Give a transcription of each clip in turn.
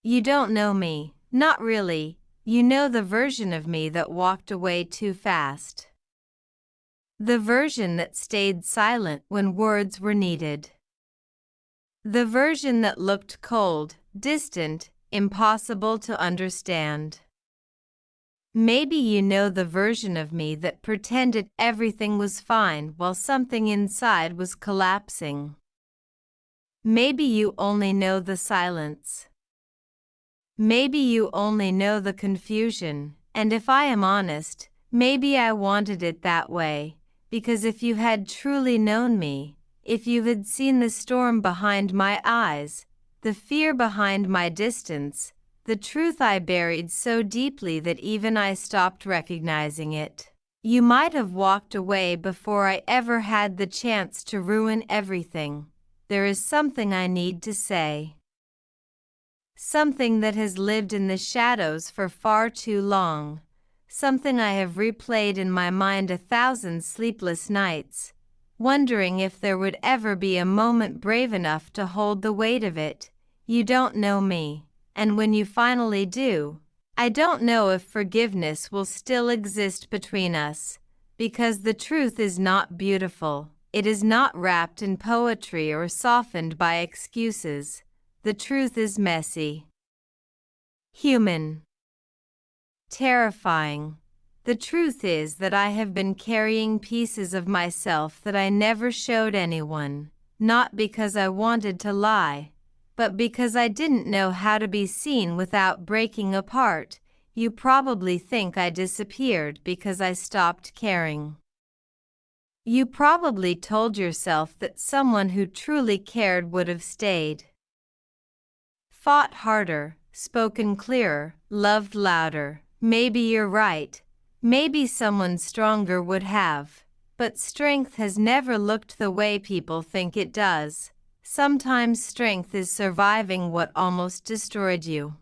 You don't know me, not really. You know the version of me that walked away too fast. The version that stayed silent when words were needed. The version that looked cold, distant, impossible to understand. Maybe you know the version of me that pretended everything was fine while something inside was collapsing. Maybe you only know the silence. Maybe you only know the confusion, and if I am honest, maybe I wanted it that way, because if you had truly known me, if you had seen the storm behind my eyes, the fear behind my distance, the truth I buried so deeply that even I stopped recognizing it, you might have walked away before I ever had the chance to ruin everything. There is something I need to say. Something that has lived in the shadows for far too long. Something I have replayed in my mind 1,000 sleepless nights, wondering if there would ever be a moment brave enough to hold the weight of it. You don't know me, and when you finally do, I don't know if forgiveness will still exist between us, because the truth is not beautiful. It is not wrapped in poetry or softened by excuses. The truth is messy, human, terrifying. The truth is that I have been carrying pieces of myself that I never showed anyone, not because I wanted to lie, but because I didn't know how to be seen without breaking apart. You probably think I disappeared because I stopped caring. You probably told yourself that someone who truly cared would have stayed. Fought harder, spoken clearer, loved louder. Maybe you're right. Maybe someone stronger would have. But strength has never looked the way people think it does. Sometimes strength is surviving what almost destroyed you.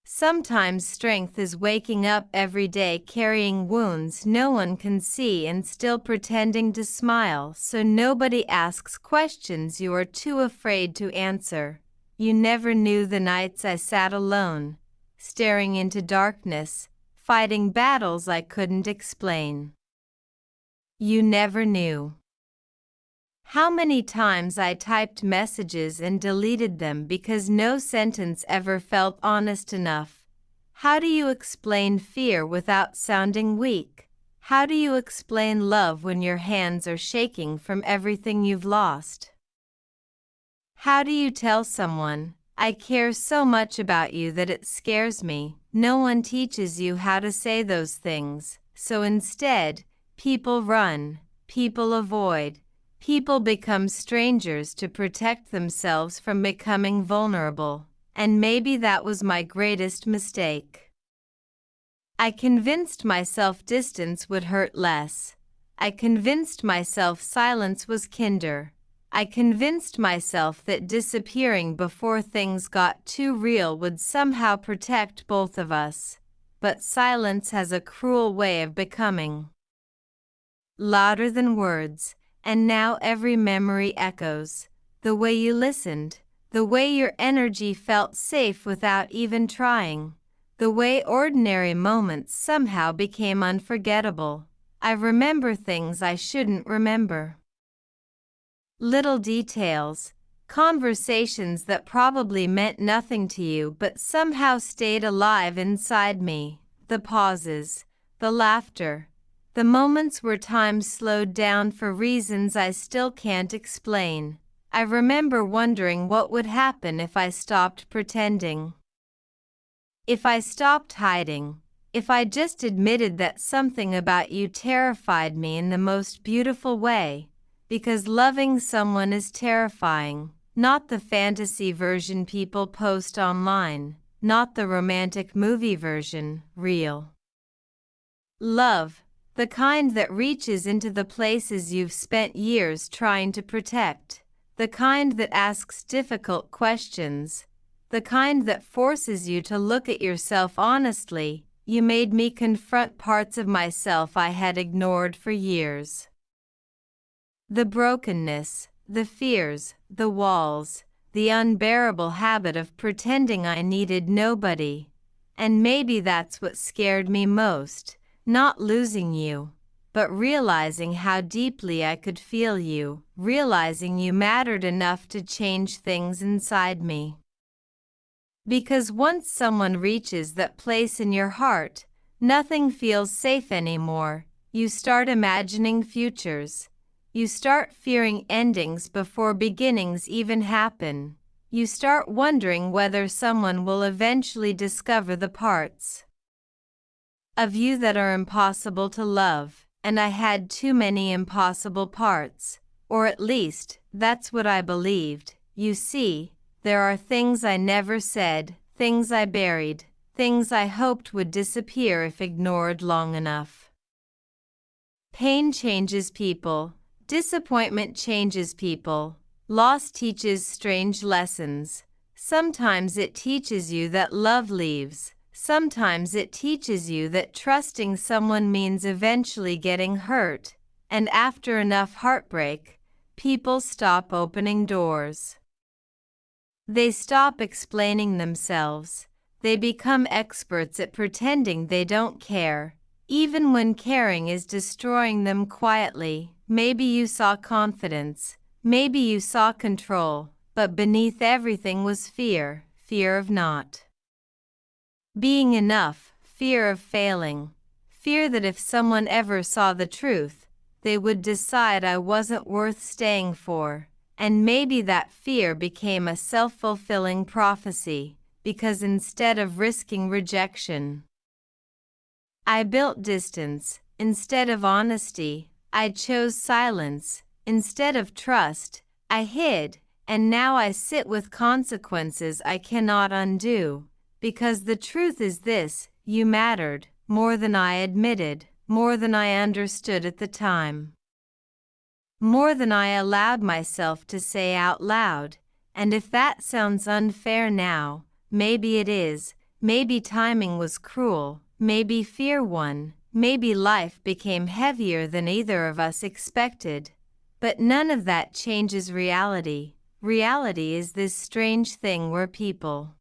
Sometimes strength is waking up every day carrying wounds no one can see and still pretending to smile so nobody asks questions you are too afraid to answer. You never knew the nights I sat alone, staring into darkness, fighting battles I couldn't explain. You never knew how many times I typed messages and deleted them because no sentence ever felt honest enough. How do you explain fear without sounding weak? How do you explain love when your hands are shaking from everything you've lost? How do you tell someone, I care so much about you that it scares me? No one teaches you how to say those things, so instead, people run, people avoid, people become strangers to protect themselves from becoming vulnerable, and maybe that was my greatest mistake. I convinced myself distance would hurt less. I convinced myself silence was kinder. I convinced myself that disappearing before things got too real would somehow protect both of us. But silence has a cruel way of becoming louder than words, and now every memory echoes. The way you listened, the way your energy felt safe without even trying, the way ordinary moments somehow became unforgettable. I remember things I shouldn't remember. Little details, conversations that probably meant nothing to you but somehow stayed alive inside me, the pauses, the laughter, the moments where time slowed down for reasons I still can't explain. I remember wondering what would happen if I stopped pretending. If I stopped hiding, if I just admitted that something about you terrified me in the most beautiful way. Because loving someone is terrifying, not the fantasy version people post online, not the romantic movie version, real love, the kind that reaches into the places you've spent years trying to protect, the kind that asks difficult questions, the kind that forces you to look at yourself honestly. You made me confront parts of myself I had ignored for years. The brokenness, the fears, the walls, the unbearable habit of pretending I needed nobody. And maybe that's what scared me most, not losing you, but realizing how deeply I could feel you, realizing you mattered enough to change things inside me. Because once someone reaches that place in your heart, nothing feels safe anymore. You start imagining futures. You start fearing endings before beginnings even happen. You start wondering whether someone will eventually discover the parts of you that are impossible to love. And I had too many impossible parts. Or at least, that's what I believed. You see, there are things I never said, things I buried, things I hoped would disappear if ignored long enough. Pain changes people. Disappointment changes people. Loss teaches strange lessons. Sometimes it teaches you that love leaves. Sometimes it teaches you that trusting someone means eventually getting hurt. And after enough heartbreak, people stop opening doors. They stop explaining themselves. They become experts at pretending they don't care, even when caring is destroying them quietly. Maybe you saw confidence, maybe you saw control, but beneath everything was fear, fear of not being enough, fear of failing, fear that if someone ever saw the truth, they would decide I wasn't worth staying for. And maybe that fear became a self-fulfilling prophecy, because instead of risking rejection, I built distance. Instead of honesty, I chose silence. Instead of trust, I hid. And now I sit with consequences I cannot undo. Because the truth is this: you mattered, more than I admitted, more than I understood at the time, more than I allowed myself to say out loud. And if that sounds unfair now, maybe it is. Maybe timing was cruel, maybe fear won, maybe life became heavier than either of us expected. But none of that changes reality. Reality is this strange thing where people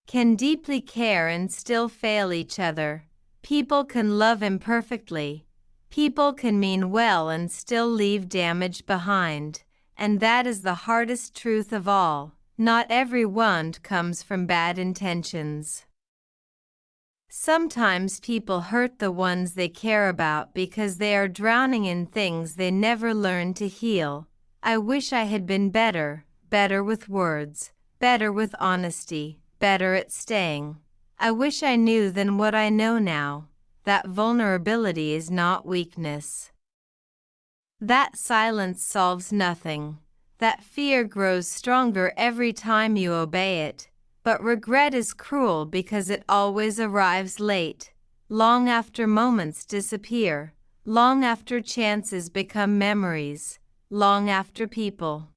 can deeply care and still fail each other. People can love imperfectly. People can mean well and still leave damage behind. And that is the hardest truth of all. Not every wound comes from bad intentions. Sometimes people hurt the ones they care about because they are drowning in things they never learned to heal. I wish I had been better with words, better with honesty, better at staying. I wish I knew then what I know now, that vulnerability is not weakness. That silence solves nothing. That fear grows stronger every time you obey it. But regret is cruel because it always arrives late, long after moments disappear, long after chances become memories, long after people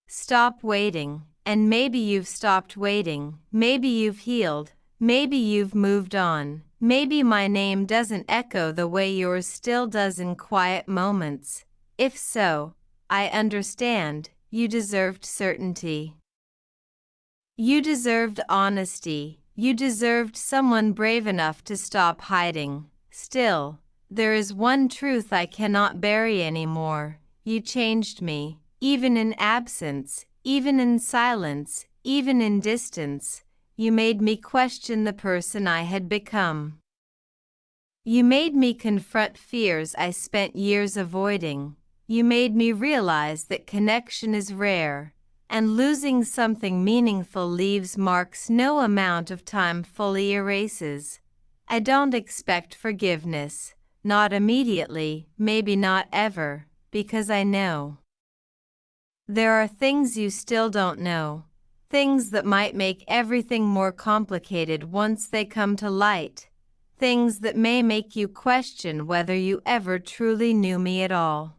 stop waiting. And maybe you've stopped waiting, maybe you've healed, maybe you've moved on, maybe my name doesn't echo the way yours still does in quiet moments. If so, I understand. You deserved certainty. You deserved honesty. You deserved someone brave enough to stop hiding. Still, there is one truth I cannot bury anymore. You changed me, even in absence. Even in silence, even in distance, you made me question the person I had become. You made me confront fears I spent years avoiding. You made me realize that connection is rare, and losing something meaningful leaves marks no amount of time fully erases. I don't expect forgiveness, not immediately, maybe not ever, because I know there are things you still don't know, things that might make everything more complicated once they come to light, things that may make you question whether you ever truly knew me at all.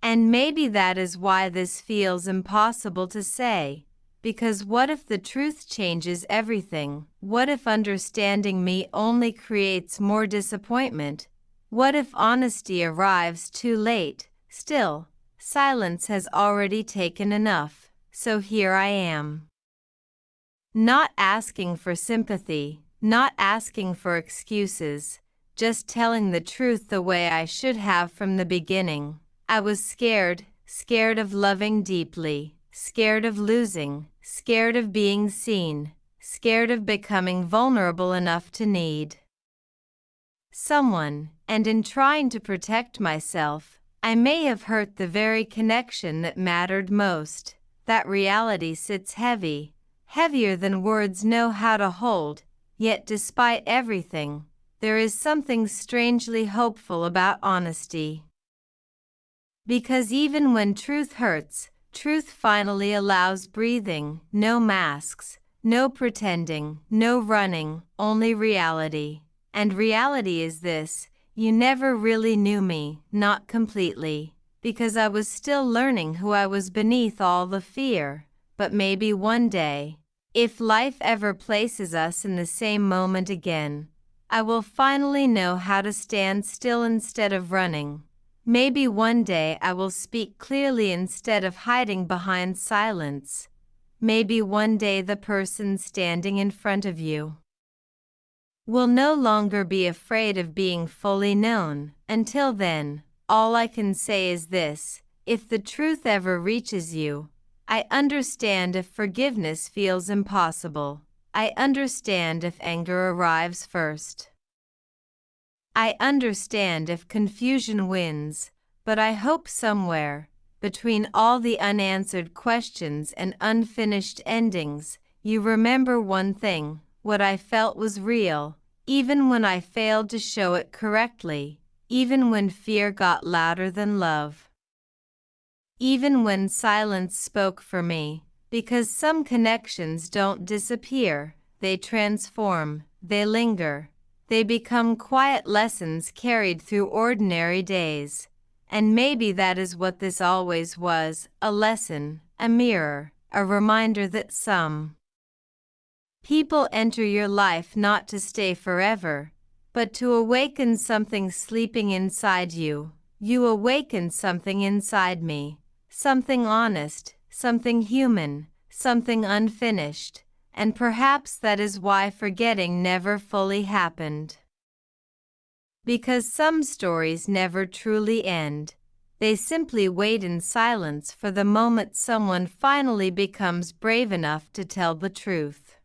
And maybe that is why this feels impossible to say, because what if the truth changes everything? What if understanding me only creates more disappointment? What if honesty arrives too late? Still, silence has already taken enough, so here I am. Not asking for sympathy, not asking for excuses, just telling the truth the way I should have from the beginning. I was scared, scared of loving deeply, scared of losing, scared of being seen, scared of becoming vulnerable enough to need someone, and in trying to protect myself, I may have hurt the very connection that mattered most. That reality sits heavy, heavier than words know how to hold, yet despite everything, there is something strangely hopeful about honesty. Because even when truth hurts, truth finally allows breathing, no masks, no pretending, no running, only reality. And reality is this: you never really knew me, not completely, because I was still learning who I was beneath all the fear. But maybe one day, if life ever places us in the same moment again, I will finally know how to stand still instead of running. Maybe one day I will speak clearly instead of hiding behind silence. Maybe one day the person standing in front of you will no longer be afraid of being fully known. Until then, all I can say is this: if the truth ever reaches you, I understand if forgiveness feels impossible. I understand if anger arrives first. I understand if confusion wins, but I hope somewhere, between all the unanswered questions and unfinished endings, you remember one thing: what I felt was real, even when I failed to show it correctly, even when fear got louder than love, even when silence spoke for me, because some connections don't disappear, they transform, they linger, they become quiet lessons carried through ordinary days. And maybe that is what this always was: a lesson, a mirror, a reminder that some people enter your life not to stay forever, but to awaken something sleeping inside you. You awakened something inside me, something honest, something human, something unfinished, and perhaps that is why forgetting never fully happened. Because some stories never truly end. They simply wait in silence for the moment someone finally becomes brave enough to tell the truth.